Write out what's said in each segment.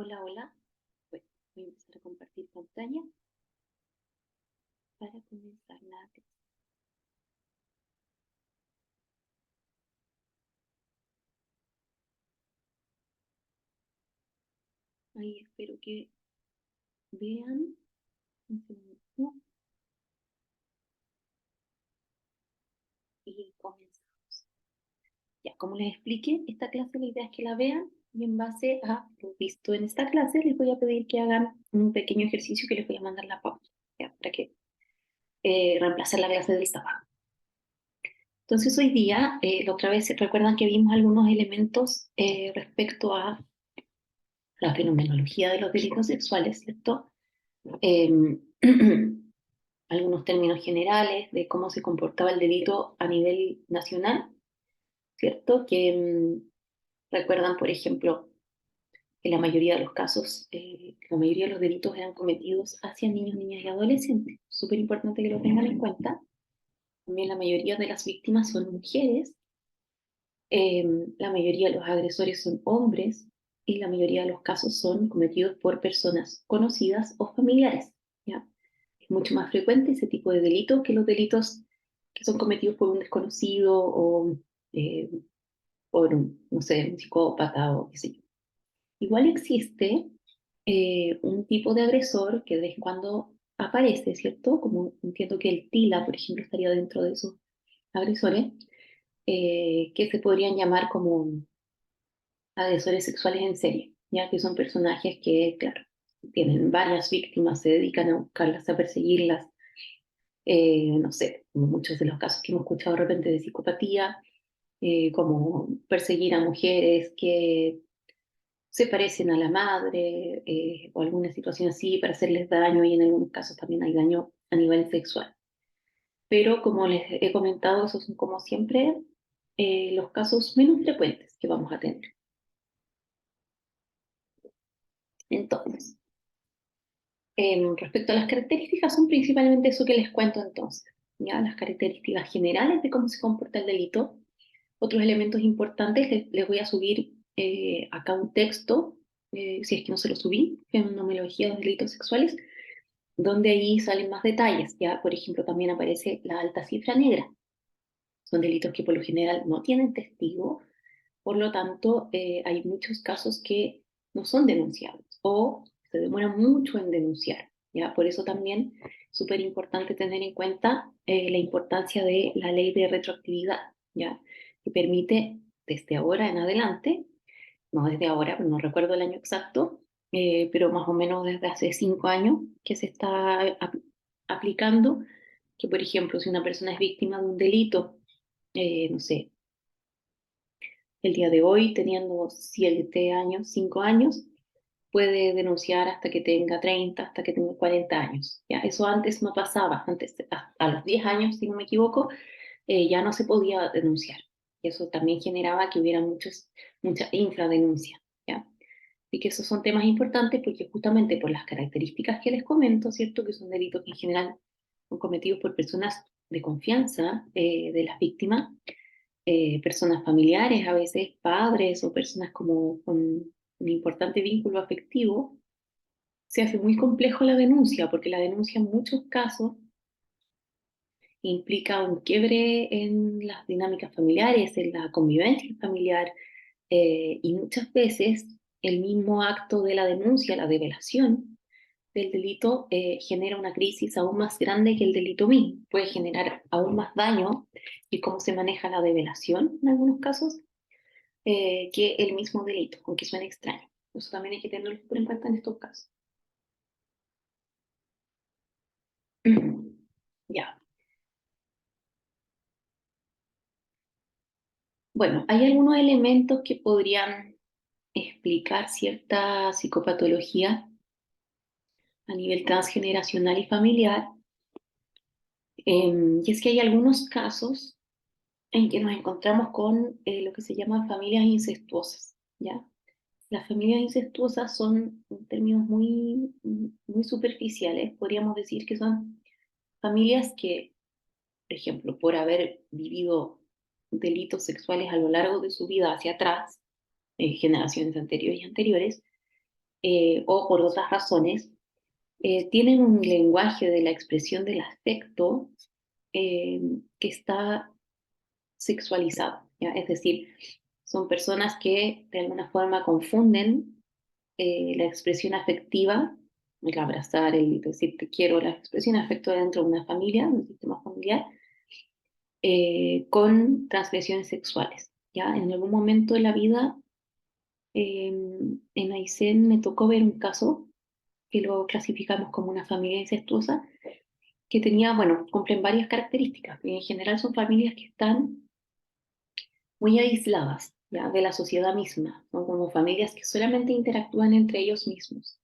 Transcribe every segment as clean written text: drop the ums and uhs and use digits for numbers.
Hola, hola. Bueno, voy a empezar a compartir pantalla para comenzar la clase. Ahí espero que vean. Un segundo. Y comenzamos. Ya, como les expliqué, esta clase la idea es que la vean y en base a lo visto en esta clase les voy a pedir que hagan un pequeño ejercicio que les voy a mandar la pauta, ya, para que reemplacen la clase del sábado. Entonces hoy día, la otra vez, recuerdan que vimos algunos elementos respecto a la fenomenología de los delitos sexuales, ¿cierto? Eh, algunos términos generales de cómo se comportaba el delito a nivel nacional, ¿cierto? Que recuerdan, por ejemplo, que la mayoría de los casos, la mayoría de los delitos eran cometidos hacia niños, niñas y adolescentes. Súper importante que lo tengan en cuenta. También la mayoría de las víctimas son mujeres, la mayoría de los agresores son hombres y la mayoría de los casos son cometidos por personas conocidas o familiares, ¿ya? Es mucho más frecuente ese tipo de delito que los delitos que son cometidos por un desconocido o eh, por no sé, un psicópata o qué sé yo. Igual existe un tipo de agresor que de vez en cuando aparece, ¿cierto? Como entiendo que el TILA, por ejemplo, estaría dentro de esos agresores, que se podrían llamar como agresores sexuales en serie, ya que son personajes que, claro, tienen varias víctimas, se dedican a buscarlas, a perseguirlas, no sé, como muchos de los casos que hemos escuchado de repente de psicopatía, como perseguir a mujeres que se parecen a la madre o alguna situación así para hacerles daño y en algunos casos también hay daño a nivel sexual. Pero como les he comentado, esos son como siempre los casos menos frecuentes que vamos a tener. Entonces, respecto a las características, son principalmente eso que les cuento entonces, ¿ya? Las características generales de cómo se comporta el delito. Otros elementos importantes, les voy a subir acá un texto, si es que no se lo subí, Fenomenología de los delitos sexuales, donde ahí salen más detalles, ¿ya? Por ejemplo, también aparece la alta cifra negra. Son delitos que por lo general no tienen testigo, por lo tanto, hay muchos casos que no son denunciados o se demoran mucho en denunciar, ¿ya? Por eso también es súper importante tener en cuenta la importancia de la ley de retroactividad, ¿ya? Que permite desde ahora en adelante, no desde ahora, no recuerdo el año exacto, pero más o menos desde hace 5 años que se está aplicando, que por ejemplo, si una persona es víctima de un delito, no sé, el día de hoy, teniendo 7 años, 5 años, puede denunciar hasta que tenga 30, hasta que tenga 40 años. ¿Ya? Eso antes no pasaba, antes a los 10 años, si no me equivoco, ya no se podía denunciar. Y eso también generaba que hubiera mucha infradenuncia. ¿Ya? Y que esos son temas importantes porque justamente por las características que les comento, ¿cierto? Que son delitos que en general son cometidos por personas de confianza de las víctimas, personas familiares, a veces padres o personas como con un importante vínculo afectivo, se hace muy complejo la denuncia, porque la denuncia en muchos casos implica un quiebre en las dinámicas familiares, en la convivencia familiar, y muchas veces el mismo acto de la denuncia, la develación del delito, genera una crisis aún más grande que el delito mismo. Puede generar aún más daño y cómo se maneja la develación en algunos casos que el mismo delito, aunque suene extraño. Eso también hay que tenerlo en cuenta en estos casos. Ya. Bueno, hay algunos elementos que podrían explicar cierta psicopatología a nivel transgeneracional y familiar. Y es que hay algunos casos en que nos encontramos con lo que se llaman familias incestuosas, ¿ya? Las familias incestuosas son términos muy superficiales. Podríamos decir que son familias que, por ejemplo, por haber vivido delitos sexuales a lo largo de su vida hacia atrás, generaciones anteriores y anteriores, o por otras razones, tienen un lenguaje de la expresión del afecto eh, que está sexualizado, ¿ya? Es decir, son personas que de alguna forma confunden la expresión afectiva, el abrazar, el decir te quiero, la expresión afecto dentro de una familia, de un sistema familiar, con transgresiones sexuales. ¿Ya? En algún momento de la vida, en Aysén me tocó ver un caso que lo clasificamos como una familia incestuosa, que tenía, bueno, cumplen varias características. En general son familias que están muy aisladas, ¿ya? De la sociedad misma, son como familias que solamente interactúan entre ellos mismos.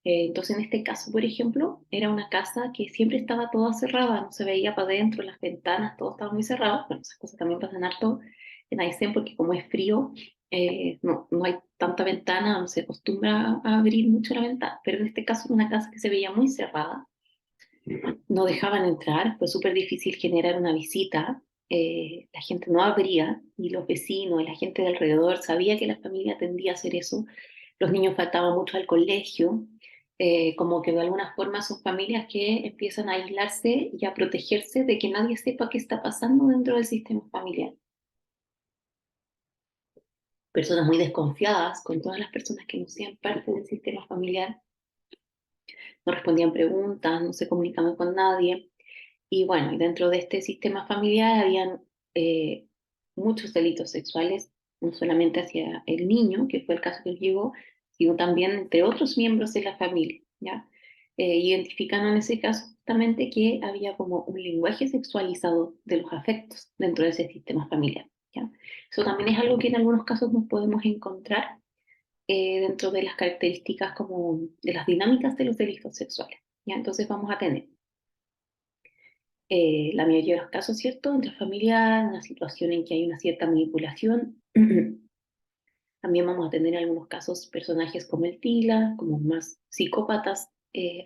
Entonces, en este caso, por ejemplo, era una casa que siempre estaba toda cerrada, no se veía para adentro, las ventanas, todo estaba muy cerrado. Bueno, esas cosas también pasan harto en Aysén porque como es frío, no hay tanta ventana, no se acostumbra a abrir mucho la ventana, pero en este caso era una casa que se veía muy cerrada, no dejaban entrar, fue súper difícil generar una visita, la gente no abría y los vecinos y la gente de alrededor sabía que la familia tendía a hacer eso, los niños faltaban mucho al colegio, como que de alguna forma son familias que empiezan a aislarse y a protegerse de que nadie sepa qué está pasando dentro del sistema familiar. Personas muy desconfiadas con todas las personas que no sean parte del sistema familiar, no respondían preguntas, no se comunicaban con nadie. Y bueno, y dentro de este sistema familiar habían muchos delitos sexuales, no solamente hacia el niño, que fue el caso que llegó, sino también entre otros miembros de la familia, ¿ya? Identificando en ese caso justamente que había como un lenguaje sexualizado de los afectos dentro de ese sistema familiar, ¿ya? Eso también es algo que en algunos casos nos podemos encontrar dentro de las características como de las dinámicas de los delitos sexuales, ¿ya? Entonces vamos a tener la mayoría de los casos, ¿cierto? Intrafamiliar, una situación en que hay una cierta manipulación. También vamos a tener en algunos casos personajes como el Tila, como más psicópatas,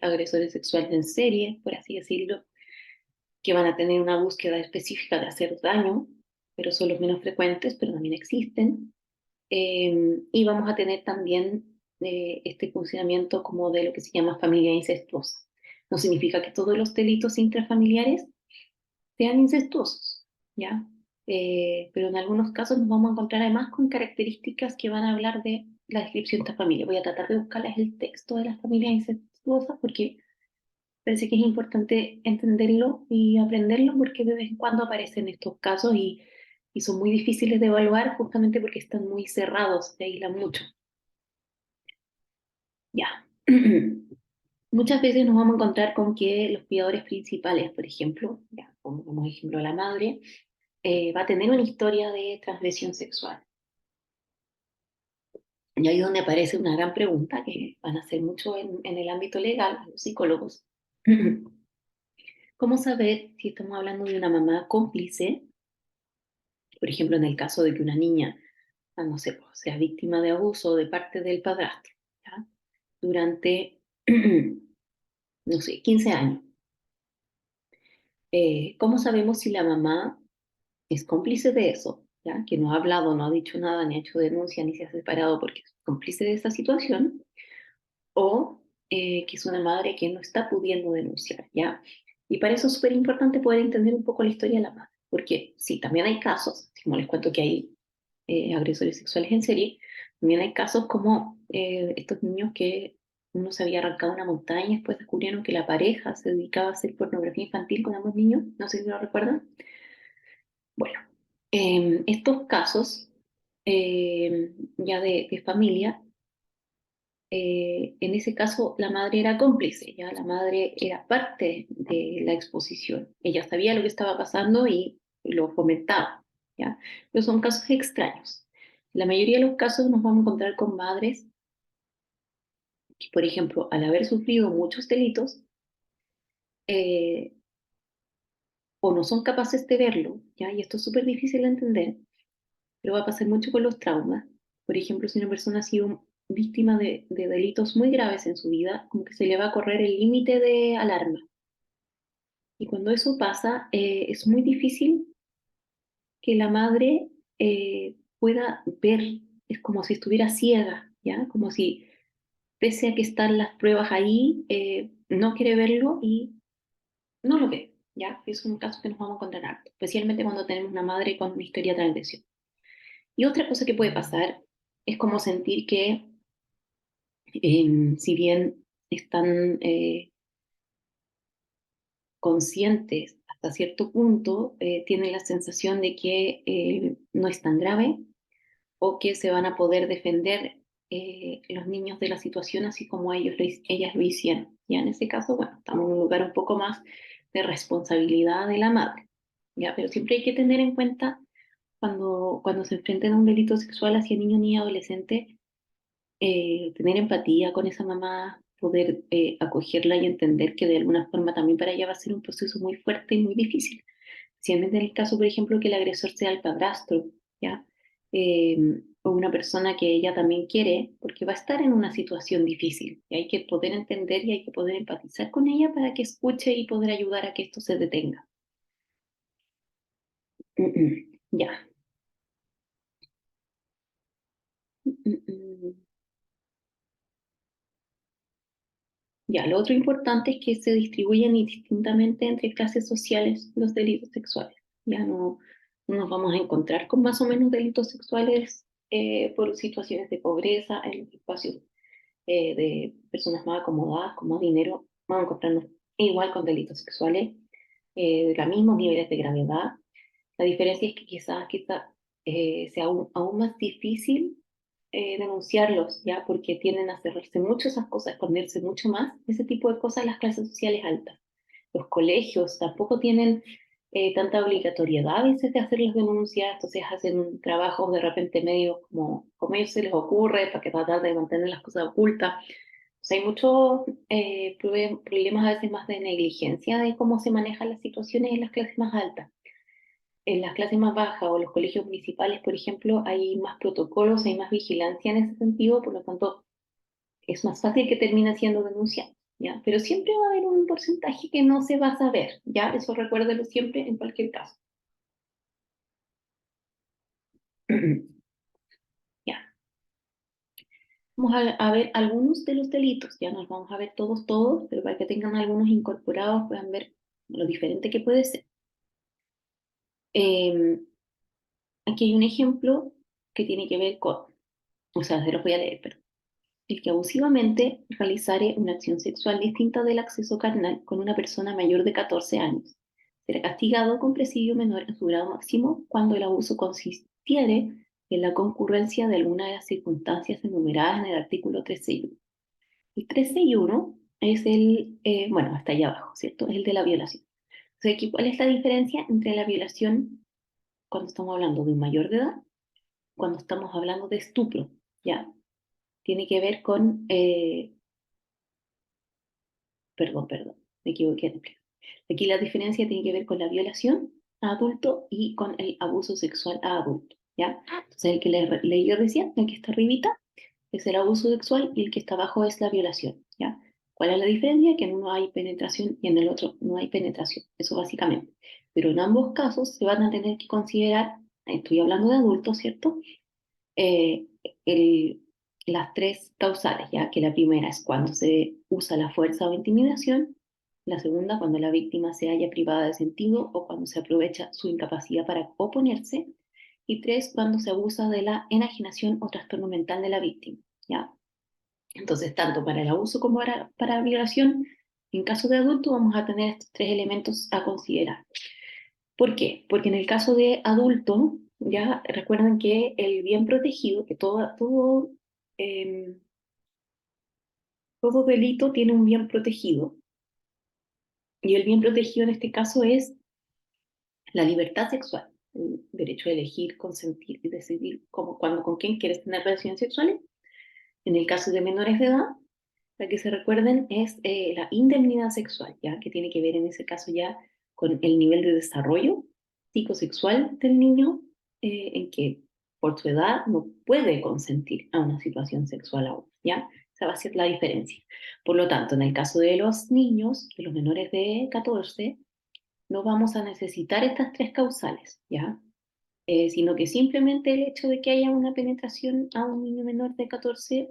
agresores sexuales en serie, por así decirlo, que van a tener una búsqueda específica de hacer daño, pero son los menos frecuentes, pero también existen. Y vamos a tener también este funcionamiento como de lo que se llama familia incestuosa. No significa que todos los delitos intrafamiliares sean incestuosos, ¿ya? Pero en algunos casos nos vamos a encontrar además con características que van a hablar de la descripción de esta familia. Voy a tratar de buscarles el texto de las familias incestuosas porque parece que es importante entenderlo y aprenderlo porque de vez en cuando aparecen estos casos y son muy difíciles de evaluar justamente porque están muy cerrados, se aíslan mucho. Ya. Muchas veces nos vamos a encontrar con que los cuidadores principales, por ejemplo, ya, como ejemplo la madre, va a tener una historia de transgresión sexual. Y ahí es donde aparece una gran pregunta que van a hacer mucho en el ámbito legal, a los psicólogos. ¿Cómo saber si estamos hablando de una mamá cómplice, por ejemplo, en el caso de que una niña, no sé, pues, sea víctima de abuso de parte del padrastro, ¿ya? Durante, no sé, 15 años? ¿Cómo sabemos si la mamá es cómplice de eso? ¿Ya? Que no ha hablado, no ha dicho nada, ni ha hecho denuncia, ni se ha separado porque es cómplice de esa situación, o que es una madre que no está pudiendo denunciar, ¿ya? Y para eso es súper importante poder entender un poco la historia de la madre, porque sí, también hay casos, como les cuento que hay agresores sexuales en serie, también hay casos como estos niños que uno se había arrancado una montaña y después descubrieron que la pareja se dedicaba a hacer pornografía infantil con ambos niños, no sé si lo recuerdan. Bueno, estos casos ya de familia, en ese caso la madre era cómplice, ya la madre era parte de la exposición. Ella sabía lo que estaba pasando y lo fomentaba, ya. Pero son casos extraños. En la mayoría de los casos nos vamos a encontrar con madres que, por ejemplo, al haber sufrido muchos delitos, eh, o no son capaces de verlo, ya, y esto es súper difícil de entender, pero va a pasar mucho con los traumas. Por ejemplo, si una persona ha sido víctima de delitos muy graves en su vida, como que se le va a correr el límite de alarma. Y cuando eso pasa, es muy difícil que la madre pueda ver, es como si estuviera ciega, ¿ya? Como si pese a que están las pruebas ahí, no quiere verlo y no lo ve, ¿ya? Es un caso que nos vamos a encontrar harto, especialmente cuando tenemos una madre con una historia de agresión. Y otra cosa que puede pasar es como sentir que, si bien están conscientes hasta cierto punto, tienen la sensación de que no es tan grave o que se van a poder defender los niños de la situación así como ellas lo hicieron. Ya en ese caso, bueno, estamos en un lugar un poco más de responsabilidad de la madre, ¿ya? Pero siempre hay que tener en cuenta cuando se enfrenten a un delito sexual hacia niño, niña, adolescente, tener empatía con esa mamá, poder acogerla y entender que de alguna forma también para ella va a ser un proceso muy fuerte y muy difícil. Especialmente en el caso, por ejemplo, que el agresor sea el padrastro, ¿ya? Eh, o una persona que ella también quiere, porque va a estar en una situación difícil y hay que poder entender y hay que poder empatizar con ella para que escuche y poder ayudar a que esto se detenga. Ya. Mm, mm. Ya, lo otro importante es que se distribuyen indistintamente entre clases sociales los delitos sexuales. Ya no nos vamos a encontrar con más o menos delitos sexuales por situaciones de pobreza en los espacios de personas más acomodadas, con más dinero. Vamos a encontrarnos igual con delitos sexuales de los mismos niveles de gravedad. La diferencia es que quizás sea aún más difícil denunciarlos, ¿ya? Porque tienden a cerrarse mucho esas cosas, a esconderse mucho más ese tipo de cosas en las clases sociales altas. Los colegios tampoco tienen tanta obligatoriedad a veces de hacer las denuncias, entonces hacen trabajos de repente medio como a ellos se les ocurre para que tratar de mantener las cosas ocultas. O sea, hay muchos problemas a veces más de negligencia de cómo se manejan las situaciones en las clases más altas. En las clases más bajas o los colegios municipales, por ejemplo, hay más protocolos, hay más vigilancia en ese sentido, por lo tanto, es más fácil que termine siendo denunciado, ¿ya? Pero siempre va a haber un porcentaje que no se va a saber, ¿ya? Eso recuérdelo siempre en cualquier caso. Ya. Vamos a ver algunos de los delitos, ya nos vamos a ver todos, pero para que tengan algunos incorporados puedan ver lo diferente que puede ser. Eh, Aquí hay un ejemplo que tiene que ver con, o sea, se los voy a leer, pero el que abusivamente realizare una acción sexual distinta del acceso carnal con una persona mayor de 14 años será castigado con presidio menor en su grado máximo cuando el abuso consistiere en la concurrencia de alguna de las circunstancias enumeradas en el artículo 361. El 361 es bueno, hasta allá abajo, ¿cierto? Es el de la violación. O sea, aquí, ¿cuál es la diferencia entre la violación cuando estamos hablando de un mayor de edad, cuando estamos hablando de estupro? ¿Ya? Tiene que ver con perdón, me equivoqué de empleo. Aquí la diferencia tiene que ver con la violación a adulto y con el abuso sexual a adulto, ¿ya? Entonces el que leí recién, el que está arribita, es el abuso sexual y el que está abajo es la violación, ¿ya? ¿Cuál es la diferencia? Que en uno hay penetración y en el otro no hay penetración, eso básicamente. Pero en ambos casos se van a tener que considerar, estoy hablando de adultos, ¿cierto? eh, el- las tres causales, ya que la primera es cuando se usa la fuerza o intimidación, la segunda cuando la víctima se halla privada de sentido o cuando se aprovecha su incapacidad para oponerse, y tres, cuando se abusa de la enajenación o trastorno mental de la víctima, ¿ya? Entonces, tanto para el abuso como para la violación, en caso de adulto vamos a tener estos tres elementos a considerar. ¿Por qué? Porque en el caso de adulto, ya recuerden que el bien protegido, que eh, todo delito tiene un bien protegido, y el bien protegido en este caso es la libertad sexual, el derecho a elegir, consentir y decidir cuándo, con quién quieres tener relaciones sexuales. En el caso de menores de edad, la que se recuerden es la indemnidad sexual, ya que tiene que ver en ese caso ya con el nivel de desarrollo psicosexual del niño, en que por su edad no puede consentir a una situación sexual aún, ¿ya? Esa va a ser la diferencia. Por lo tanto, en el caso de los niños, de los menores de 14, no vamos a necesitar estas tres causales, ¿ya? Sino que simplemente el hecho de que haya una penetración a un niño menor de 14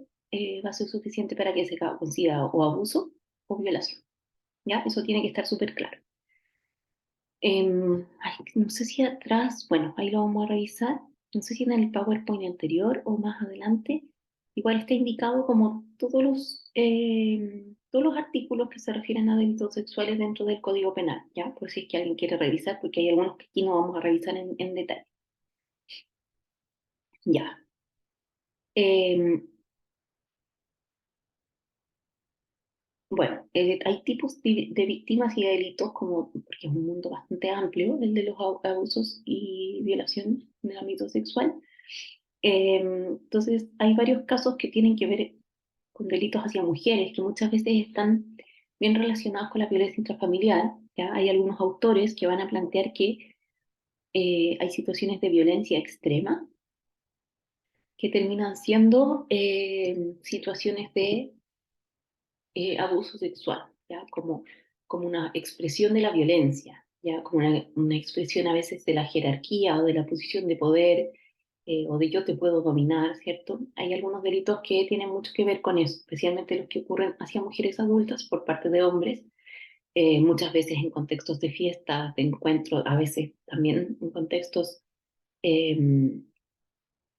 va a ser suficiente para que se considere o abuso o violación. ¿Ya? Eso tiene que estar súper claro. Ay, no sé si atrás, bueno, ahí lo vamos a revisar. No sé si en el PowerPoint anterior o más adelante. Igual está indicado como todos los artículos que se refieren a delitos sexuales dentro del Código Penal, ¿ya? Por si es que alguien quiere revisar, porque hay algunos que aquí no vamos a revisar en detalle. Ya. Em, Bueno, hay tipos de víctimas y de delitos, como, porque es un mundo bastante amplio, el de los abusos y violaciones en el ámbito sexual. Entonces, hay varios casos que tienen que ver con delitos hacia mujeres, que muchas veces están bien relacionados con la violencia intrafamiliar. ¿Ya? Hay algunos autores que van a plantear que hay situaciones de violencia extrema que terminan siendo situaciones de abuso sexual, ¿ya? Como una expresión de la violencia, ¿ya? Como una expresión a veces de la jerarquía o de la posición de poder, o de yo te puedo dominar, ¿cierto? Hay algunos delitos que tienen mucho que ver con eso, especialmente los que ocurren hacia mujeres adultas por parte de hombres, muchas veces en contextos de fiestas, de encuentros, a veces también en contextos eh,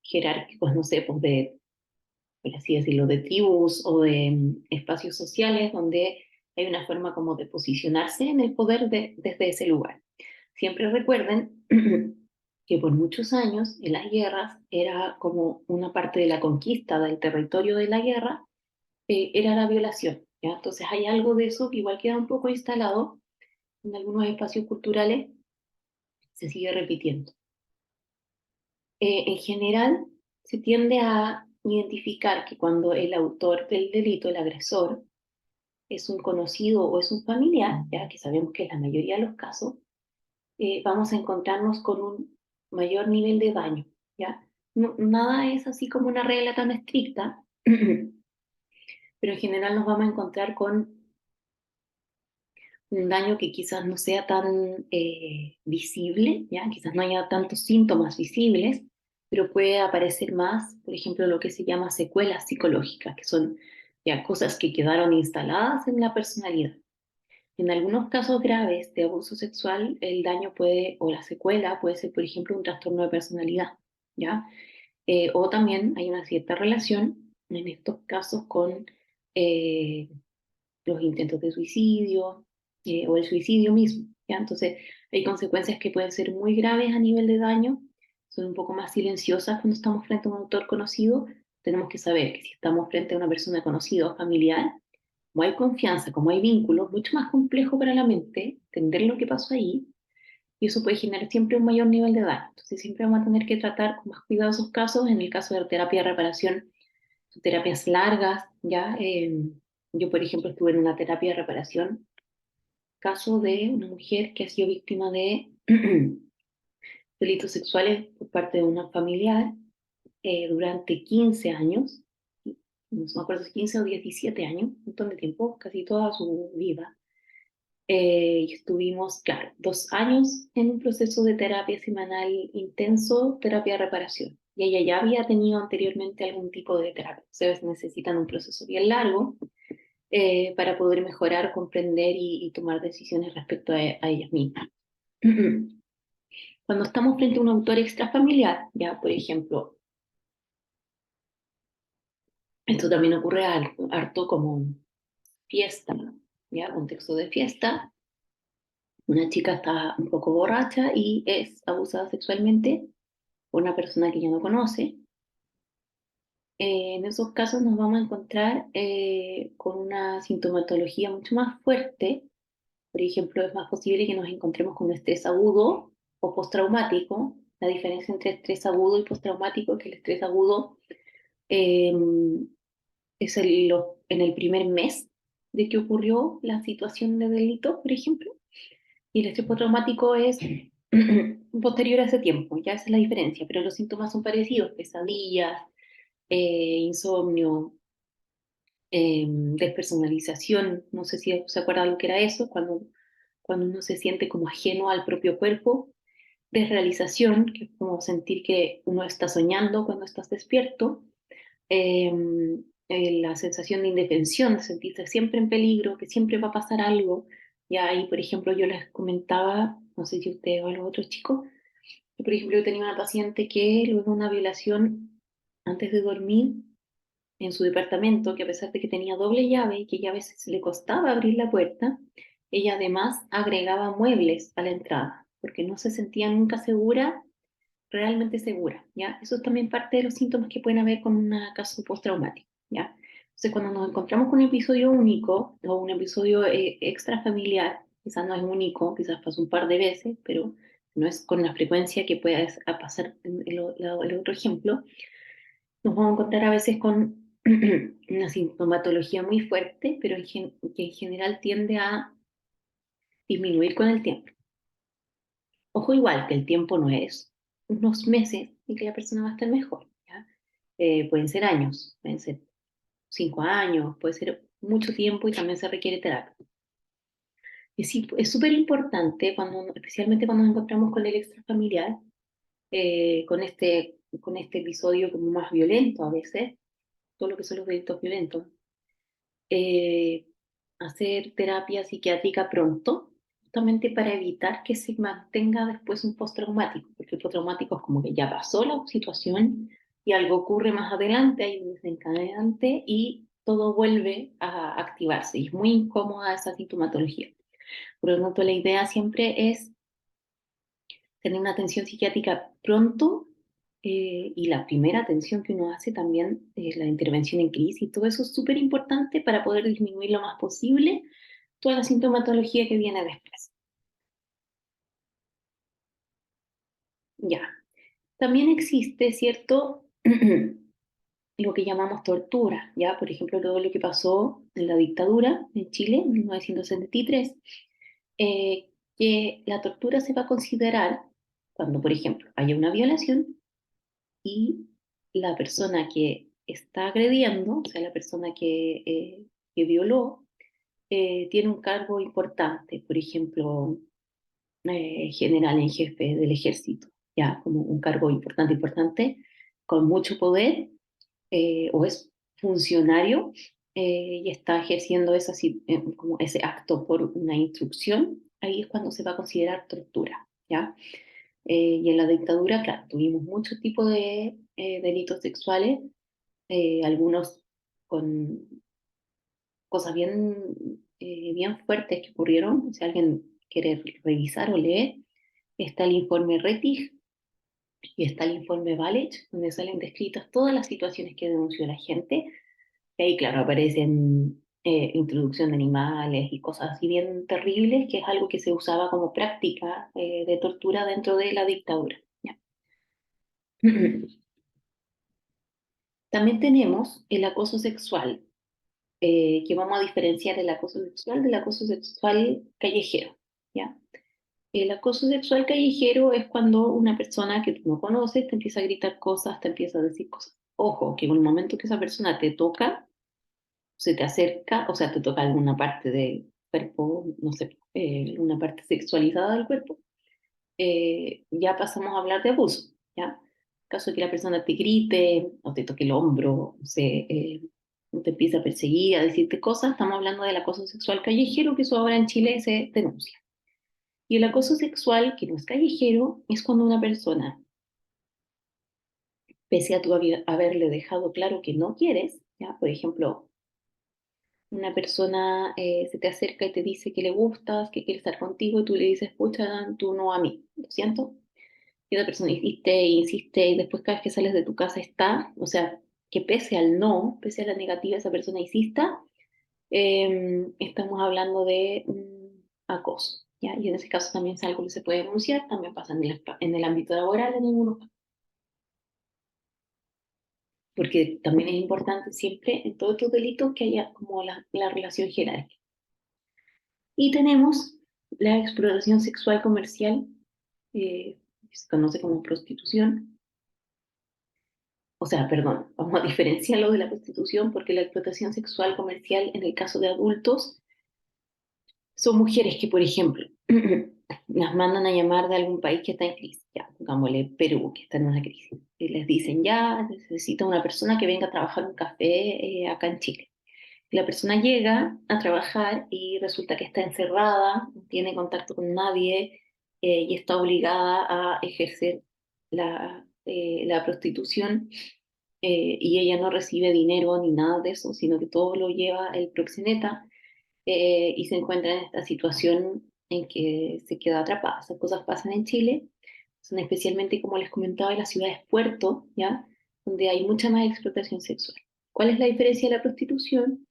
jerárquicos, no sé, pues por así decirlo, de tribus o de espacios sociales donde hay una forma como de posicionarse en el poder desde ese lugar. Siempre recuerden que por muchos años en las guerras era como una parte de la conquista del territorio de la guerra, era la violación. ¿Ya? Entonces hay algo de eso que igual queda un poco instalado en algunos espacios culturales, se sigue repitiendo. En general, se tiende a identificar que cuando el autor del delito, el agresor, es un conocido o es un familiar, ya que sabemos que es la mayoría de los casos, vamos a encontrarnos con un mayor nivel de daño, ¿ya? Nada es así como una regla tan estricta, pero en general nos vamos a encontrar con un daño que quizás no sea tan visible, ¿ya? Quizás no haya tantos síntomas visibles, pero puede aparecer más, por ejemplo, lo que se llama secuelas psicológicas, que son ya cosas que quedaron instaladas en la personalidad. En algunos casos graves de abuso sexual, el daño puede, o la secuela puede ser, por ejemplo, un trastorno de personalidad, ¿ya? O también hay una cierta relación en estos casos con eh, los intentos de suicidio, o el suicidio mismo, ¿ya? Entonces, hay consecuencias que pueden ser muy graves a nivel de daño, son un poco más silenciosas cuando estamos frente a un autor conocido. Tenemos que saber que si estamos frente a una persona conocida o familiar, como hay confianza, como hay vínculos, mucho más complejo para la mente entender lo que pasó ahí, y eso puede generar siempre un mayor nivel de daño. Entonces, siempre vamos a tener que tratar con más cuidado esos casos. En el caso de terapia de reparación, son terapias largas, ¿ya? Yo, por ejemplo, estuve en una terapia de reparación, caso de una mujer que ha sido víctima de delitos sexuales por parte de una familiar, durante 15 años, no me acuerdo si 15 o 17 años, un montón de tiempo, casi toda su vida. Y estuvimos, claro, 2 años en un proceso de terapia semanal intenso, terapia de reparación. Y ella ya había tenido anteriormente algún tipo de terapia. Ustedes necesitan un proceso bien largo, para poder mejorar, comprender y tomar decisiones respecto a ellas mismas. Cuando estamos frente a un autor extrafamiliar, ya por ejemplo, esto también ocurre harto como fiesta, ya contexto de fiesta, una chica está un poco borracha y es abusada sexualmente por una persona que ya no conoce. En esos casos nos vamos a encontrar con una sintomatología mucho más fuerte. Por ejemplo, es más posible que nos encontremos con un estrés agudo o postraumático. La diferencia entre estrés agudo y postraumático es que el estrés agudo eh, es en el primer mes de que ocurrió la situación de delito, por ejemplo, y el estrés postraumático es posterior a ese tiempo. Ya esa es la diferencia, pero los síntomas son parecidos: pesadillas, insomnio, despersonalización. No sé si se acuerdan lo que era eso, cuando uno se siente como ajeno al propio cuerpo. Desrealización, que es como sentir que uno está soñando cuando estás despierto. eh, la sensación de indefensión, de sentirse siempre en peligro, que siempre va a pasar algo. Ya ahí, por ejemplo, yo les comentaba, no sé si ustedes o los otros chicos, que, por ejemplo, yo tenía una paciente que luego de una violación, antes de dormir, en su departamento, que a pesar de que tenía doble llave y que ya a veces le costaba abrir la puerta, ella además agregaba muebles a la entrada, porque no se sentía nunca segura, realmente segura, ¿ya? Eso es también parte de los síntomas que pueden haber con un caso postraumático, ¿ya? Entonces, cuando nos encontramos con un episodio único o un episodio extrafamiliar, quizás no es único, quizás pasa un par de veces, pero no es con la frecuencia que pueda pasar en el otro ejemplo, nos vamos a encontrar a veces con una sintomatología muy fuerte, pero que en general tiende a disminuir con el tiempo. Ojo igual que el tiempo no es unos meses y que la persona va a estar mejor, ¿ya? Pueden ser años, pueden ser 5 años, puede ser mucho tiempo y también se requiere terapia. Y sí, es súper importante, especialmente cuando nos encontramos con el extrafamiliar, con este episodio como más violento a veces, todo lo que son los delitos violentos, eh, hacer terapia psiquiátrica pronto, justamente para evitar que se mantenga después un postraumático, porque el postraumático es como que ya pasó la situación y algo ocurre más adelante, hay un desencadenante y todo vuelve a activarse y es muy incómoda esa sintomatología. Por lo tanto, la idea siempre es tener una atención psiquiátrica pronto, y la primera atención que uno hace también es la intervención en crisis. Todo eso es súper importante para poder disminuir lo más posible toda la sintomatología que viene después. Ya. También existe, ¿cierto? Lo que llamamos tortura, ¿ya? Por ejemplo, todo lo que pasó en la dictadura en Chile en 1973, que la tortura se va a considerar cuando, por ejemplo, haya una violación y la persona que está agrediendo, o sea, la persona que violó, tiene un cargo importante, por ejemplo, general en jefe del ejército, ya como un cargo importante, importante, con mucho poder, o es funcionario, y está ejerciendo como ese acto por una instrucción, ahí es cuando se va a considerar tortura, ¿ya? Y en la dictadura, claro, tuvimos muchos tipos de delitos sexuales, algunos con cosas bien fuertes que ocurrieron. Si alguien quiere revisar o leer, está el informe Rettig y está el informe Valech, donde salen descritas todas las situaciones que denunció la gente. Y ahí, claro, aparecen introducción de animales y cosas así bien terribles, que es algo que se usaba como práctica de tortura dentro de la dictadura, ¿ya? También tenemos el acoso sexual, que vamos a diferenciar el acoso sexual del acoso sexual callejero, ¿ya? El acoso sexual callejero es cuando una persona que tú no conoces te empieza a gritar cosas, te empieza a decir cosas. Ojo, que en el momento que esa persona te toca, se te acerca, o sea, te toca alguna parte del cuerpo, no sé, una parte sexualizada del cuerpo, ya pasamos a hablar de abuso, ¿ya? En caso de que la persona te grite o te toque el hombro, no sé, o te empieza a perseguir, a decirte cosas, estamos hablando del acoso sexual callejero, que eso ahora en Chile se denuncia. Y el acoso sexual, que no es callejero, es cuando una persona, pese a tú haberle dejado claro que no quieres, ¿ya? Por ejemplo, una persona se te acerca y te dice que le gustas, que quiere estar contigo, y tú le dices, pucha, tú no a mí, lo siento. Y la persona insiste e insiste, y después cada vez que sales de tu casa está, o sea, que pese al no, pese a la negativa, esa persona insista, estamos hablando de acoso, ¿ya? Y en ese caso también es algo que se puede denunciar, también pasa en el ámbito laboral en algunos casos, porque también es importante siempre en todos estos delitos que haya como la relación jerárquica. Y tenemos la explotación sexual comercial, que se conoce como prostitución. O sea, perdón, vamos a diferenciarlo de la prostitución porque la explotación sexual comercial en el caso de adultos son mujeres que, por ejemplo, las mandan a llamar de algún país que está en crisis, ya, pongámosle Perú, que está en una crisis. les dicen ya, necesita una persona que venga a trabajar un café acá en Chile. La persona llega a trabajar y resulta que está encerrada, no tiene contacto con nadie y está obligada a ejercer la prostitución y ella no recibe dinero ni nada de eso, sino que todo lo lleva el proxeneta y se encuentra en esta situación en que se queda atrapada. Esas cosas pasan en Chile, son especialmente, como les comentaba, en las ciudades puerto, ¿ya? Donde hay mucha más explotación sexual. ¿Cuál es la diferencia de la prostitución?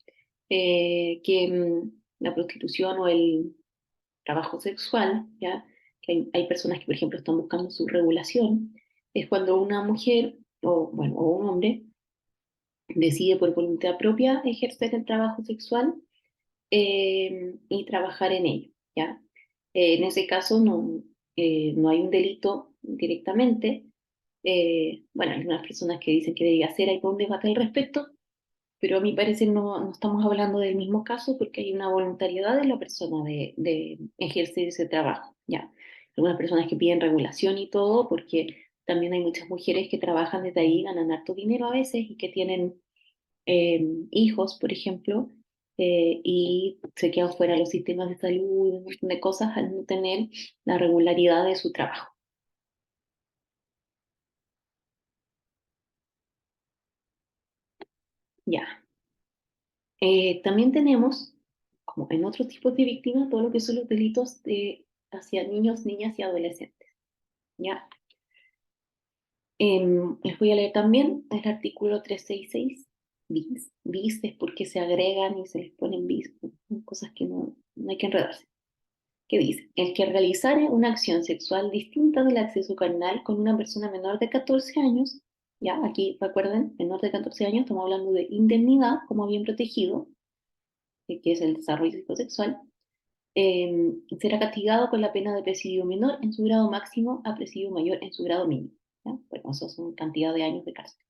La prostitución o el trabajo sexual, ¿ya? Que hay personas que, por ejemplo, están buscando su regulación, es cuando una mujer o, bueno, o un hombre decide por voluntad propia ejercer el trabajo sexual y trabajar en ello, ¿ya? En ese caso no hay un delito directamente. Bueno, hay algunas personas que dicen que debe hacer, hay todo un debate al respecto, pero a mi parecer no estamos hablando del mismo caso porque hay una voluntariedad de la persona de ejercer ese trabajo, ¿ya? Algunas personas que piden regulación y todo, porque también hay muchas mujeres que trabajan desde ahí, ganan harto dinero a veces y que tienen hijos, por ejemplo, y se quedan fuera de los sistemas de salud, un montón de cosas al no tener la regularidad de su trabajo. Ya. También tenemos, como en otros tipos de víctimas, todo lo que son los delitos hacia niños, niñas y adolescentes. ¿Ya? Les voy a leer también el artículo 366 bis. Bis es porque se agregan y se les ponen bis, cosas que no hay que enredarse. ¿Qué dice? El que realizare una acción sexual distinta del acceso carnal con una persona menor de 14 años, ya aquí recuerden, menor de 14 años, estamos hablando de indemnidad como bien protegido, que es el desarrollo psicosexual, será castigado con la pena de presidio menor en su grado máximo a presidio mayor en su grado mínimo. ¿Ya? Bueno, eso son cantidad de años de cárcel.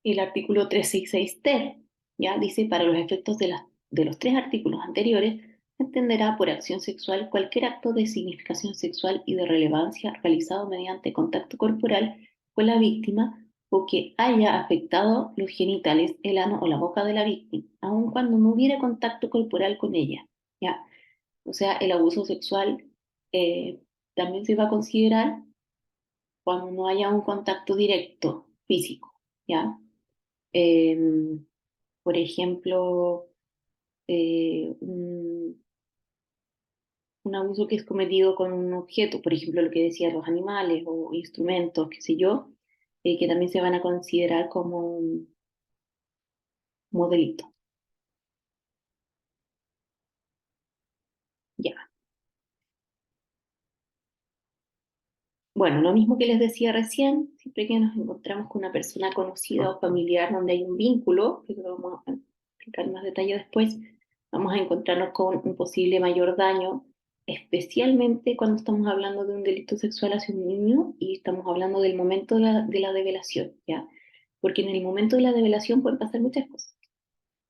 El artículo 366 ya dice, para los efectos de los tres artículos anteriores, entenderá por acción sexual cualquier acto de significación sexual y de relevancia realizado mediante contacto corporal con la víctima o que haya afectado los genitales, el ano o la boca de la víctima, aun cuando no hubiera contacto corporal con ella. ¿Ya? O sea, el abuso sexual eh, también se va a considerar cuando no haya un contacto directo físico. ¿Ya? Em, por ejemplo, un abuso que es cometido con un objeto, por ejemplo, lo que decía los animales o instrumentos, qué sé yo, que también se van a considerar como delito. Ya. Bueno, lo mismo que les decía recién, siempre que nos encontramos con una persona conocida o familiar donde hay un vínculo, que lo vamos a explicar en más detalle después, vamos a encontrarnos con un posible mayor daño, especialmente cuando estamos hablando de un delito sexual hacia un niño y estamos hablando del momento de la develación, ¿ya? Porque en el momento de la develación pueden pasar muchas cosas.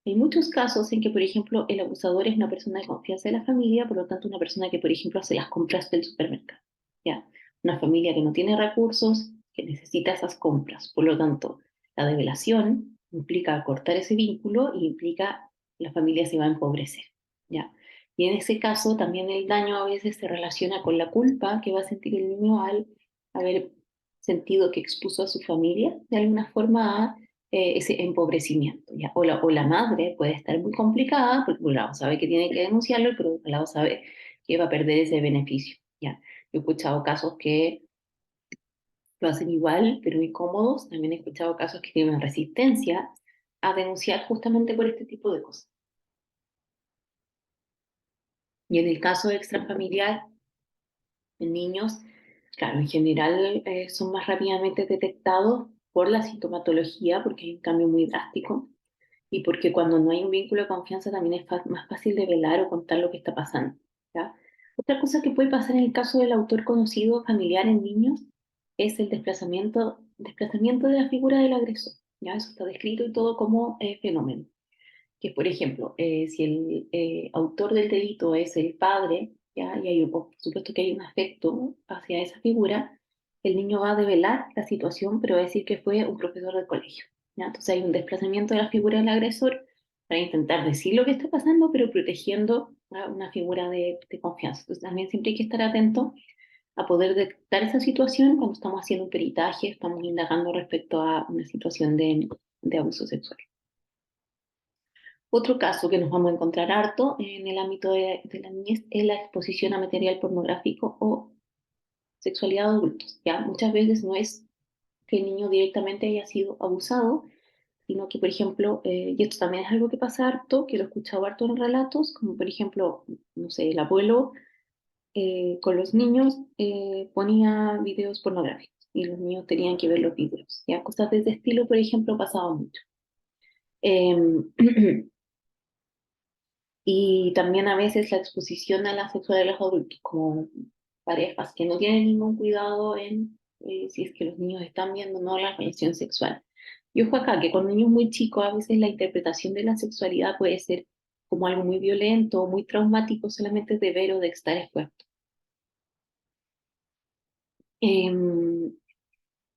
Hay muchos casos en que, por ejemplo, el abusador es una persona de confianza de la familia, por lo tanto, una persona que, por ejemplo, hace las compras del supermercado. ¿Ya? Una familia que no tiene recursos, que necesita esas compras. Por lo tanto, la develación implica cortar ese vínculo y implica la familia se va a empobrecer. ¿Ya? Y en ese caso, también el daño a veces se relaciona con la culpa que va a sentir el niño al haber sentido que expuso a su familia de alguna forma ese empobrecimiento, ¿ya? O la madre puede estar muy complicada, porque por un lado sabe que tiene que denunciarlo, pero por otro lado sabe que va a perder ese beneficio, ¿ya? Yo he escuchado casos que lo hacen igual, pero incómodos, también he escuchado casos que tienen resistencia a denunciar justamente por este tipo de cosas. Y en el caso extrafamiliar, en niños, claro, en general son más rápidamente detectados por la sintomatología, porque hay un cambio muy drástico y porque cuando no hay un vínculo de confianza también es más fácil de velar o contar lo que está pasando, ¿ya? Otra cosa que puede pasar en el caso del autor conocido familiar en niños es el desplazamiento de la figura del agresor, ¿ya? Eso está descrito y todo como fenómeno. Que, por ejemplo, si el autor del delito es el padre, ¿ya? Y por supuesto que hay un afecto hacia esa figura, el niño va a develar la situación, pero va a decir que fue un profesor de colegio, ¿ya? Entonces hay un desplazamiento de la figura del agresor para intentar decir lo que está pasando, pero protegiendo a una figura de confianza. Entonces también siempre hay que estar atento a poder detectar esa situación cuando estamos haciendo un peritaje, estamos indagando respecto a una situación de abuso sexual. Otro caso que nos vamos a encontrar harto en el ámbito de la niñez es la exposición a material pornográfico o sexualidad de adultos. ¿Ya? Muchas veces no es que el niño directamente haya sido abusado, sino que, por ejemplo, y esto también es algo que pasa harto, que lo he escuchado harto en relatos, como por ejemplo, no sé, el abuelo con los niños ponía videos pornográficos y los niños tenían que ver los videos. ¿Ya? Cosas de ese estilo, por ejemplo, pasaban mucho. Em, y también a veces la exposición a la sexualidad de los adultos, como parejas que no tienen ningún cuidado en si es que los niños están viendo o no la relación sexual. Y ojo acá, que con niños muy chicos a veces la interpretación de la sexualidad puede ser como algo muy violento o muy traumático solamente de ver o de estar expuesto. Em,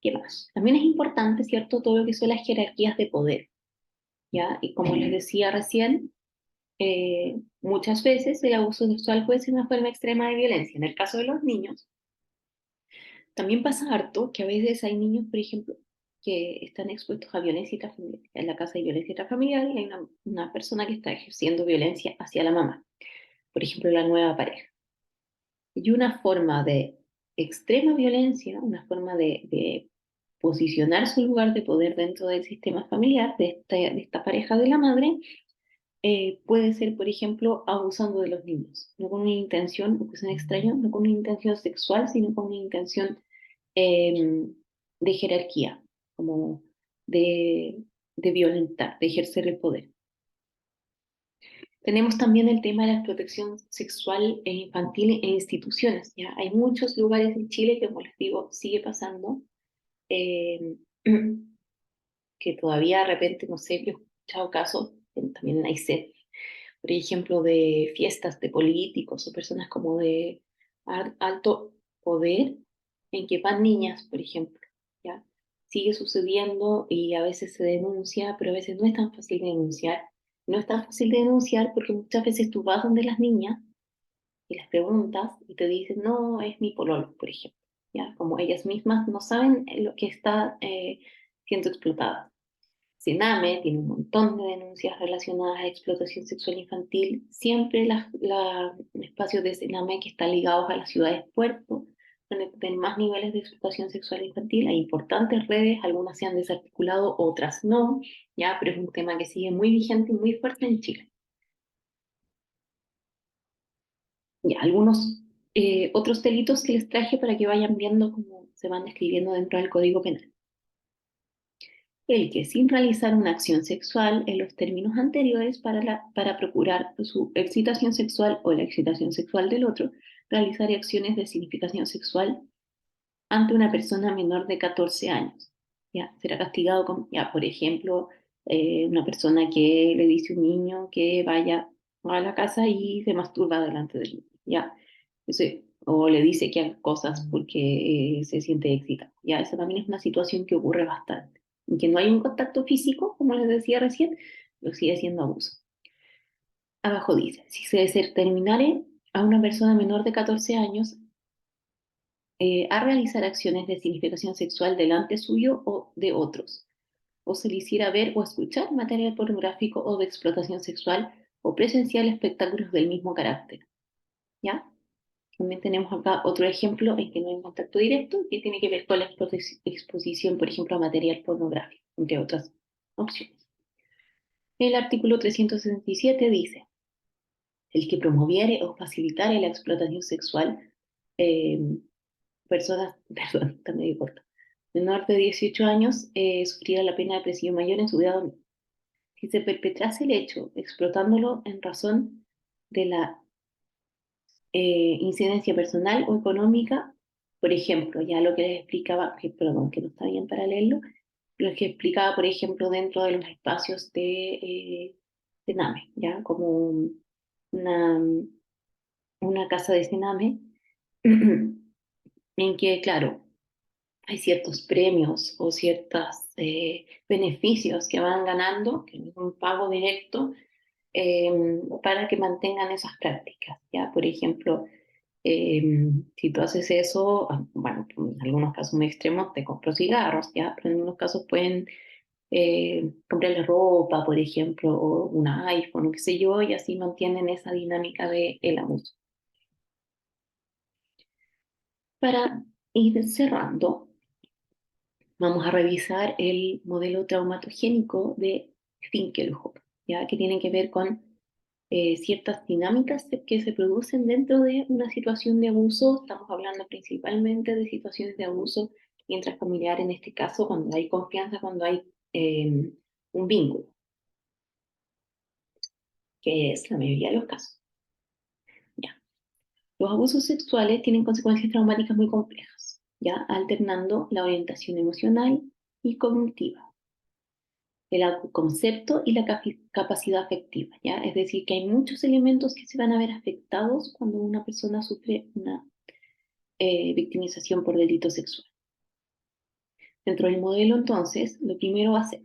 ¿Qué más? También es importante, ¿cierto?, todo lo que son las jerarquías de poder, ¿ya? Y como les decía recién, muchas veces el abuso sexual puede ser una forma extrema de violencia. En el caso de los niños, también pasa harto que a veces hay niños, por ejemplo, que están expuestos a violencia intrafamiliar. En la casa hay violencia intrafamiliar y hay una persona que está ejerciendo violencia hacia la mamá, por ejemplo, la nueva pareja. Y una forma de extrema violencia, una forma de posicionar su lugar de poder dentro del sistema familiar de esta pareja de la madre, puede ser, por ejemplo, abusando de los niños, no con una intención, porque son extraños, no con una intención sexual, sino con una intención eh, de jerarquía, como de, de violentar, de ejercer el poder. Tenemos también el tema de la protección sexual e infantil en instituciones. ¿Ya? Hay muchos lugares en Chile que, como les digo, sigue pasando, eh, que todavía de repente, no sé, yo he escuchado casos, también hay sed, por ejemplo, de fiestas de políticos o personas como de alto poder, en que van niñas, por ejemplo, ¿ya? Sigue sucediendo y a veces se denuncia, pero a veces no es tan fácil de denunciar. No es tan fácil de denunciar porque muchas veces tú vas donde las niñas y les preguntas y te dicen, no, es mi pololo, por ejemplo, ¿ya? Como ellas mismas no saben lo que está siendo explotada. Sename tiene un montón de denuncias relacionadas a explotación sexual infantil. Siempre los espacios de Sename que están ligados a las ciudades puerto, donde tienen más niveles de explotación sexual infantil. Hay importantes redes, algunas se han desarticulado, otras no, ya, pero es un tema que sigue muy vigente y muy fuerte en Chile. Ya, algunos otros delitos que les traje para que vayan viendo cómo se van describiendo dentro del Código Penal. El que sin realizar una acción sexual en los términos anteriores para procurar su excitación sexual o la excitación sexual del otro, realizar acciones de significación sexual ante una persona menor de 14 años. ¿Ya? Será castigado con, ya, por ejemplo, una persona que le dice a un niño que vaya a la casa y se masturba delante del niño. ¿Ya? O le dice que haga cosas porque se siente excitado. ¿Ya? Esa también es una situación que ocurre bastante. En que no hay un contacto físico, como les decía recién, pero sigue siendo abuso. Abajo dice, si se determinare a una persona menor de 14 años a realizar acciones de significación sexual delante suyo o de otros, o se le hiciera ver o escuchar material pornográfico o de explotación sexual o presenciar espectáculos del mismo carácter. ¿Ya? También tenemos acá otro ejemplo en que no hay contacto directo, que tiene que ver con la exposición, por ejemplo, a material pornográfico, entre otras opciones. El artículo 367 dice, el que promoviere o facilitare la explotación sexual, eh, personas, perdón, está medio corto, menor de 18 años, sufrirá la pena de presidio mayor en su vida. Si se perpetrase el hecho explotándolo en razón de la incidencia personal o económica, por ejemplo, ya lo que les explicaba, que, perdón, que no está bien para leerlo, lo que explicaba, por ejemplo, dentro de los espacios de NAME, ya como una, una casa de Sename, en que, claro, hay ciertos premios o ciertos beneficios que van ganando, que no es un pago directo, para que mantengan esas prácticas, ¿ya? Por ejemplo, si tú haces eso, bueno, en algunos casos muy extremos te compro cigarros, ¿ya? Pero en algunos casos pueden comprarle ropa, por ejemplo, o un iPhone, o qué sé yo, y así mantienen esa dinámica del abuso. Para ir cerrando, vamos a revisar el modelo traumatogénico de Finkelhoff, ¿ya? Que tiene que ver con ciertas dinámicas que se producen dentro de una situación de abuso. Estamos hablando principalmente de situaciones de abuso intrafamiliar, en este caso, cuando hay confianza, cuando hay un vínculo, que es la mayoría de los casos. ¿Ya? Los abusos sexuales tienen consecuencias traumáticas muy complejas, ¿ya? Alternando la orientación emocional y cognitiva, el autoconcepto y la capacidad afectiva, ¿ya? Es decir, que hay muchos elementos que se van a ver afectados cuando una persona sufre una victimización por delito sexual. Dentro del modelo, entonces, lo primero va a ser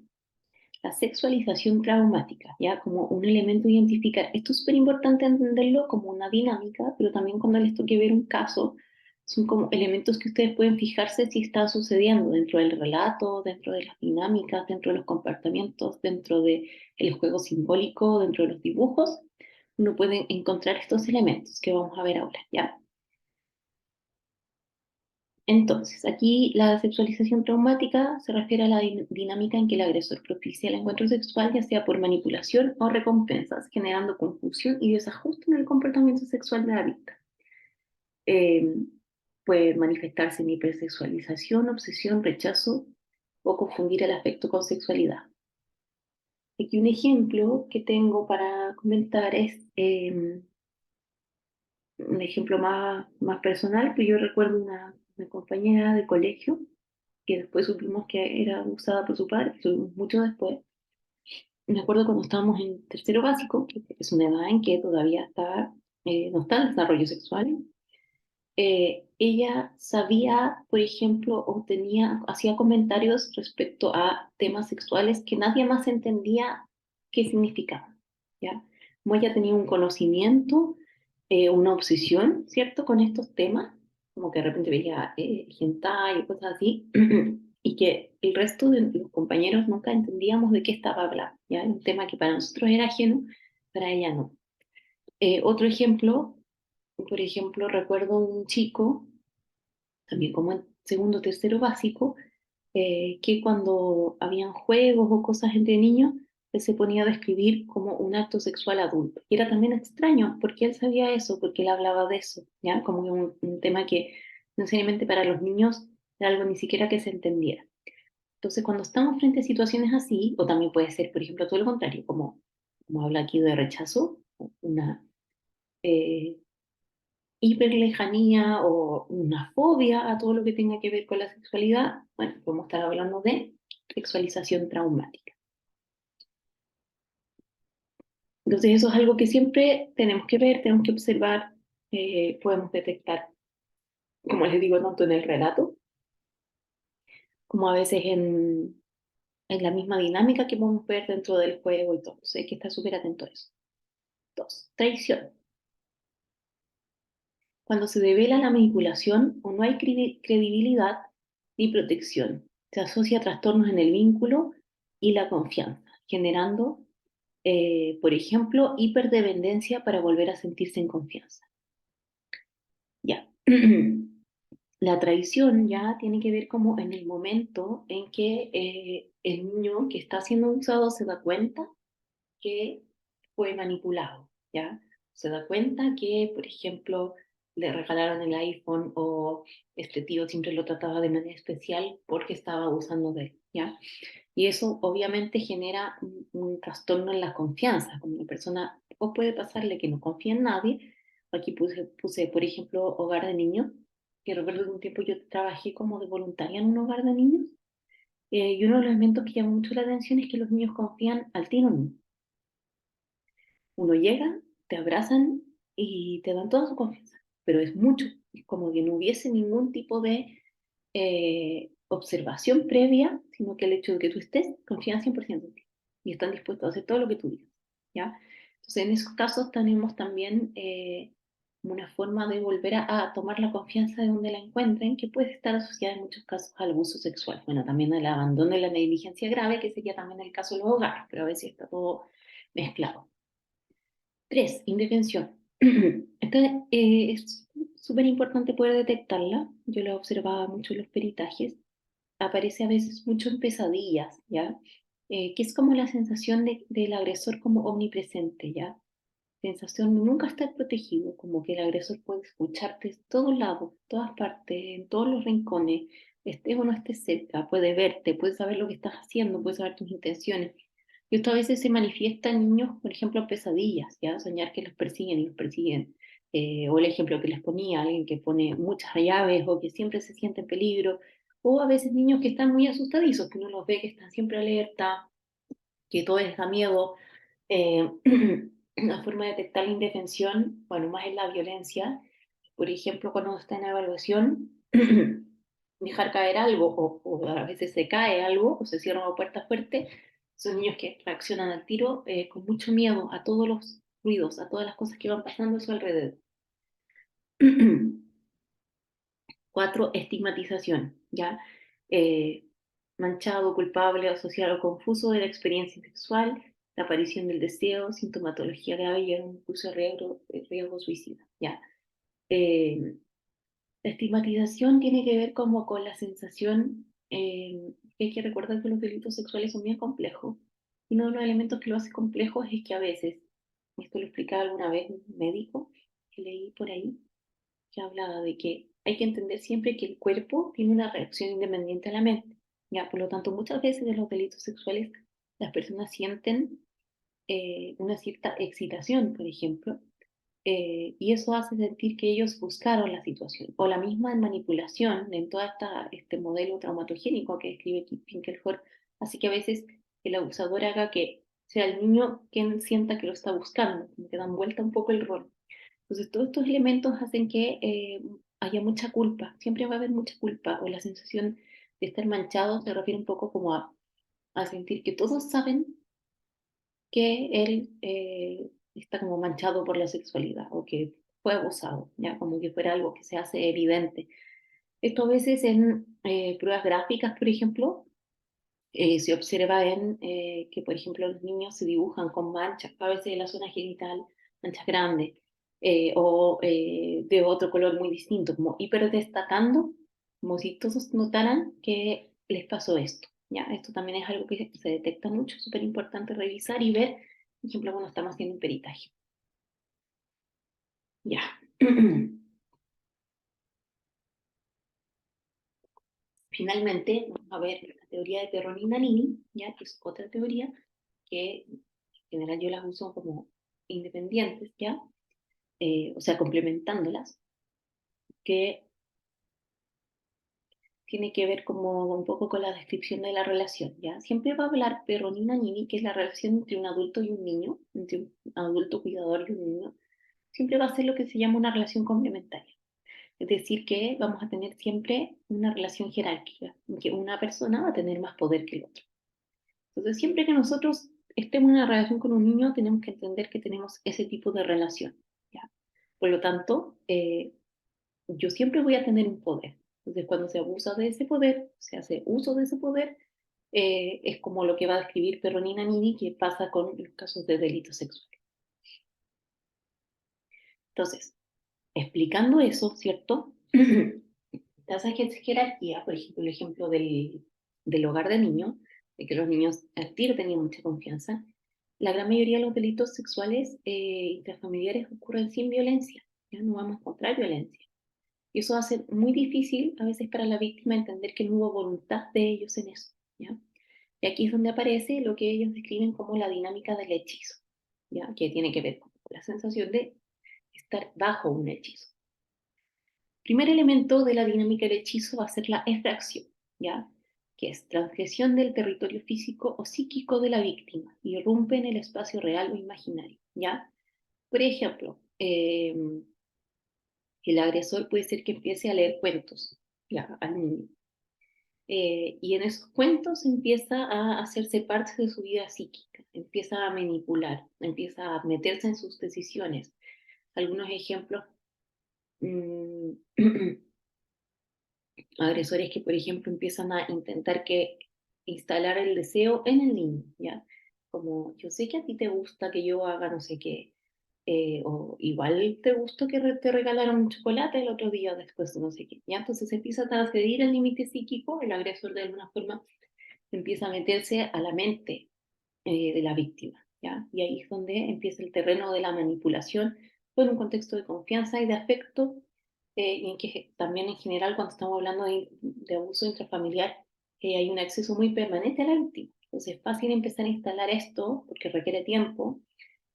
la sexualización traumática, ¿ya? Como un elemento a identificar. Esto es súper importante entenderlo como una dinámica, pero también cuando les toque ver un caso, son como elementos que ustedes pueden fijarse si están sucediendo dentro del relato, dentro de las dinámicas, dentro de los comportamientos, dentro del juego simbólico, dentro de los dibujos. Uno puede encontrar estos elementos que vamos a ver ahora, ¿ya? Entonces, aquí la sexualización traumática se refiere a la dinámica en que el agresor propicia el encuentro sexual, ya sea por manipulación o recompensas, generando confusión y desajuste en el comportamiento sexual de la víctima. Eh, Puede manifestarse en hipersexualización, obsesión, rechazo o confundir el afecto con sexualidad. Aquí un ejemplo que tengo para comentar es un ejemplo más personal, que yo recuerdo una compañera de colegio que después supimos que era abusada por su padre, que supimos mucho después. Me acuerdo cuando estábamos en tercero básico, que es una edad en que todavía está, no está el desarrollo sexual. Ella sabía, por ejemplo, o hacía comentarios respecto a temas sexuales que nadie más entendía qué significaban, ¿ya? Como ella tenía un conocimiento, una obsesión, ¿cierto?, con estos temas, como que de repente veía hentai y cosas así, y que el resto de los compañeros nunca entendíamos de qué estaba hablando, ¿ya? Era un tema que para nosotros era ajeno, para ella no. Otro ejemplo, por ejemplo, recuerdo un chico, también como en segundo o tercero básico, que cuando habían juegos o cosas entre niños, él se ponía a describir como un acto sexual adulto. Y era también extraño, porque él sabía eso, porque él hablaba de eso, ¿ya? Como un tema que no necesariamente para los niños era algo ni siquiera que se entendiera. Entonces, cuando estamos frente a situaciones así, o también puede ser, por ejemplo, todo lo contrario, como habla aquí de rechazo, una eh, hiperlejanía o una fobia a todo lo que tenga que ver con la sexualidad, bueno, podemos estar hablando de sexualización traumática. Entonces eso es algo que siempre tenemos que ver, tenemos que observar, podemos detectar, como les digo, tanto en el relato como a veces en la misma dinámica que podemos ver dentro del juego y todo. Entonces hay que estar súper atento a eso. Dos, traición. Cuando se devela la manipulación o no hay credibilidad ni protección, se asocia a trastornos en el vínculo y la confianza, generando, por ejemplo, hiperdependencia para volver a sentirse en confianza. Ya. La traición ya tiene que ver como en el momento en que el niño que está siendo usado se da cuenta que fue manipulado, ¿ya? Se da cuenta que, por ejemplo, le regalaron el iPhone o este tío siempre lo trataba de manera especial porque estaba abusando de él, ¿ya? Y eso obviamente genera un trastorno en la confianza, como una persona, o puede pasarle que no confía en nadie. Aquí puse, por ejemplo, hogar de niños, que recuerdo que un tiempo yo trabajé como de voluntaria en un hogar de niños, y uno de los elementos que llama mucho la atención es que los niños confían al tiro en uno. Uno llega, te abrazan y te dan toda su confianza, pero es mucho, es como que no hubiese ningún tipo de observación previa, sino que el hecho de que tú estés, confían 100% en ti y están dispuestos a hacer todo lo que tú digas, ¿ya? Entonces, en esos casos tenemos también una forma de volver a tomar la confianza de donde la encuentren, que puede estar asociada en muchos casos al abuso sexual. Bueno, también al abandono y la negligencia grave, que sería también el caso de los hogares, pero a veces está todo mezclado. 3, indefensión. Esta es súper importante poder detectarla. Yo la observaba mucho en los peritajes. Aparece a veces mucho en pesadillas, ¿ya? Que es como la sensación del agresor como omnipresente, ¿ya? Sensación de nunca estar protegido, como que el agresor puede escucharte de todos lados, todas partes, en todos los rincones, estés o no estés cerca, puede verte, puede saber lo que estás haciendo, puede saber tus intenciones. Y esto a veces se manifiesta en niños, por ejemplo, pesadillas, ¿ya? Soñar que los persiguen y los persiguen. O el ejemplo que les ponía, alguien que pone muchas llaves o que siempre se siente en peligro. O a veces niños que están muy asustadizos, que uno los ve que están siempre alerta, que todo les da miedo. Eh, una forma de detectar la indefensión, bueno, más es la violencia. Por ejemplo, cuando está en evaluación, dejar caer algo o a veces se cae algo o se cierra una puerta fuerte, son niños que reaccionan al tiro con mucho miedo a todos los ruidos, a todas las cosas que van pasando a su alrededor. 4, estigmatización, ¿ya? Eh, manchado, culpable, asociado o confuso de la experiencia sexual, la aparición del deseo, sintomatología grave y un impulso de riesgo suicida, ¿ya? Eh, la estigmatización tiene que ver como con la sensación que hay que recordar que los delitos sexuales son bien complejos. Y uno de los elementos que lo hace complejo es que a veces, esto lo explicaba alguna vez un médico que leí por ahí, que hablaba de que hay que entender siempre que el cuerpo tiene una reacción independiente a la mente. ¿Ya? Por lo tanto, muchas veces en los delitos sexuales las personas sienten una cierta excitación, por ejemplo, y eso hace sentir que ellos buscaron la situación. O la misma manipulación en todo este modelo traumatogénico que describe Finkelhor, así que a veces el abusador haga que sea el niño quien sienta que lo está buscando, como que dan vuelta un poco el rol. Entonces, todos estos elementos hacen que haya mucha culpa, siempre va a haber mucha culpa, o la sensación de estar manchado se refiere un poco como a sentir que todos saben que él está como manchado por la sexualidad o que fue abusado, ya como que fuera algo que se hace evidente. Esto a veces en pruebas gráficas, por ejemplo, se observa en que, por ejemplo, los niños se dibujan con manchas, a veces en la zona genital, manchas grandes, de otro color muy distinto, como hiperdestacando, como si todos notaran que les pasó esto. ¿Ya? Esto también es algo que se detecta mucho, es súper importante revisar y ver, por ejemplo, cuando estamos haciendo un peritaje. Ya. Finalmente, vamos a ver la teoría de Perroni-Nannini, ya que es otra teoría que en general yo las uso como independientes, ¿ya? O sea, complementándolas, que tiene que ver como un poco con la descripción de la relación, ¿ya? Siempre va a hablar Perroni-Nannini, que es la relación entre un adulto y un niño, entre un adulto cuidador y un niño, siempre va a ser lo que se llama una relación complementaria. Es decir, que vamos a tener siempre una relación jerárquica, en que una persona va a tener más poder que el otro. Entonces, siempre que nosotros estemos en una relación con un niño, tenemos que entender que tenemos ese tipo de relación, ¿ya? Por lo tanto, yo siempre voy a tener un poder. Entonces, cuando se abusa de ese poder, se hace uso de ese poder, es como lo que va a describir Perronina Nini, que pasa con los casos de delitos sexuales. Entonces, explicando eso, ¿cierto? Esa jerarquía, por ejemplo, el ejemplo del hogar de niños, de que los niños al tiro tenían mucha confianza, la gran mayoría de los delitos sexuales intrafamiliares ocurren sin violencia, ya no vamos a encontrar violencia. Y eso hace muy difícil a veces para la víctima entender que no hubo voluntad de ellos en eso, ¿ya? Y aquí es donde aparece lo que ellos describen como la dinámica del hechizo, ¿ya? Que tiene que ver con la sensación de estar bajo un hechizo. Primer elemento de la dinámica del hechizo va a ser la efracción, ¿ya? Que es transgresión del territorio físico o psíquico de la víctima, irrumpe en el espacio real o imaginario, ¿ya? Por ejemplo, el agresor puede ser que empiece a leer cuentos, ¿ya? Al niño, Y en esos cuentos empieza a hacerse parte de su vida psíquica, empieza a manipular, empieza a meterse en sus decisiones. Algunos ejemplos, mm, agresores que, por ejemplo, empiezan a intentar que instalar el deseo en el niño, ¿ya? Como, yo sé que a ti te gusta que yo haga no sé qué, o igual te gustó que te regalaron un chocolate el otro día después de no sé qué, ¿ya? Entonces empieza a transgredir el límite psíquico, el agresor de alguna forma empieza a meterse a la mente de la víctima, ¿ya? Y ahí es donde empieza el terreno de la manipulación con un contexto de confianza y de afecto, y en que también en general cuando estamos hablando de abuso intrafamiliar, hay un acceso muy permanente a la víctima. Entonces es fácil empezar a instalar esto porque requiere tiempo,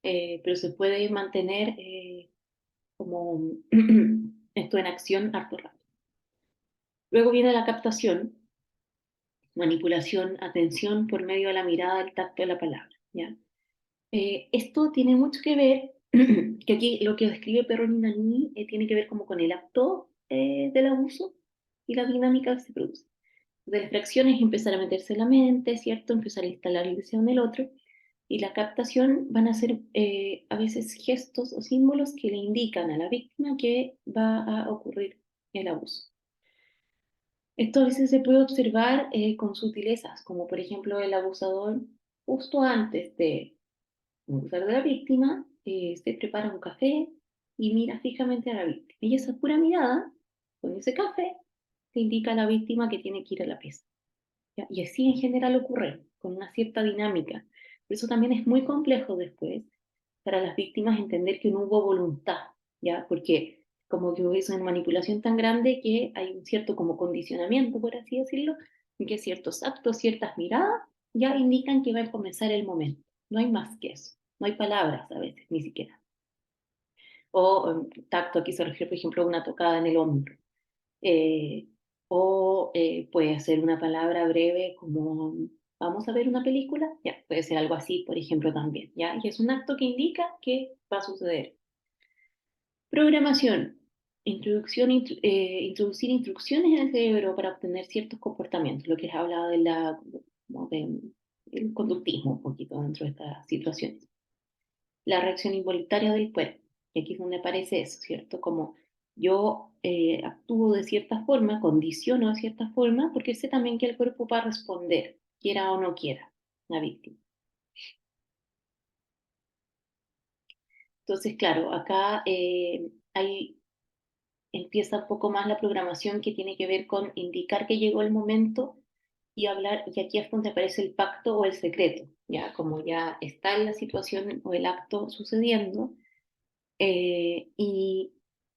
pero se puede mantener como esto en acción harto rato. Luego viene la captación, manipulación, atención por medio de la mirada, el tacto, de la palabra, ¿ya? Esto tiene mucho que ver, que aquí lo que describe Perron y Nani tiene que ver como con el acto del abuso y la dinámica que se produce. De la fracción es empezar a meterse en la mente, ¿cierto? Empezar a instalar el deseo en el otro. Y la captación van a ser a veces gestos o símbolos que le indican a la víctima que va a ocurrir el abuso. Esto a veces se puede observar con sutilezas, como por ejemplo el abusador justo antes de abusar de la víctima, se prepara un café y mira fijamente a la víctima. Y esa pura mirada, con ese café, te indica a la víctima que tiene que ir a la pieza. ¿Ya? Y así en general ocurre, con una cierta dinámica. Por eso también es muy complejo después para las víctimas entender que no hubo voluntad, ¿ya? Porque como que hubo una manipulación tan grande que hay un cierto como condicionamiento, por así decirlo, en que ciertos actos, ciertas miradas ya indican que va a comenzar el momento. No hay más que eso. No hay palabras a veces, ni siquiera. O tacto, aquí se refiere, por ejemplo, a una tocada en el hombro. Eh, o puede ser una palabra breve como vamos a ver una película, ya, puede ser algo así, por ejemplo, también, ¿ya? Y es un acto que indica que va a suceder. Programación. Introducir instrucciones en el cerebro para obtener ciertos comportamientos, lo que les hablaba de como del conductismo un poquito dentro de estas situaciones. La reacción involuntaria del cuerpo. Y aquí es donde aparece eso, ¿cierto? Como yo actúo de cierta forma, condiciono de cierta forma, porque sé también que el cuerpo va a responder, quiera o no quiera, la víctima. Entonces, claro, acá empieza un poco más la programación que tiene que ver con indicar que llegó el momento y hablar, y aquí es donde aparece el pacto o el secreto, ya como ya está en la situación o el acto sucediendo, y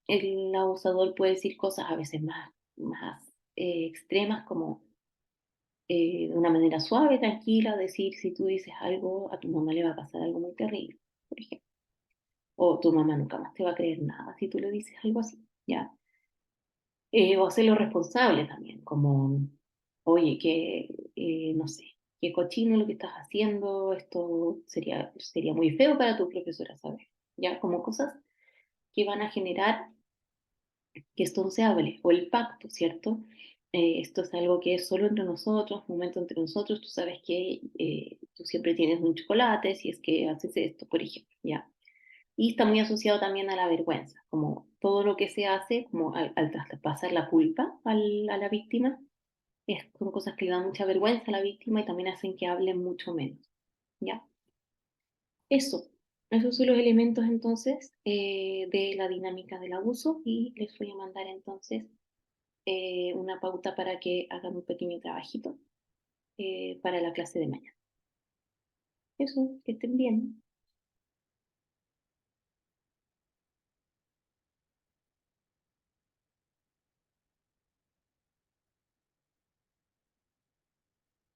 el abusador puede decir cosas a veces más extremas, como de una manera suave, tranquila, decir si tú dices algo, a tu mamá le va a pasar algo muy terrible, por ejemplo. O tu mamá nunca más te va a creer nada si tú le dices algo así, ¿ya? O hacerlo responsable también, como, oye, que, no sé, qué cochino lo que estás haciendo, esto sería muy feo para tu profesora saber, ¿ya? Como cosas que van a generar que esto no se hable, o el pacto, ¿cierto? Esto es algo que es solo entre nosotros, un momento entre nosotros, tú sabes que tú siempre tienes un chocolate si es que haces esto, por ejemplo, ¿ya? Y está muy asociado también a la vergüenza, como todo lo que se hace, como al traspasar la culpa a la víctima, son cosas que le dan mucha vergüenza a la víctima y también hacen que hable mucho menos, ¿ya? Eso, esos son los elementos entonces de la dinámica del abuso y les voy a mandar entonces una pauta para que hagan un pequeño trabajito para la clase de mañana. Eso, que estén bien.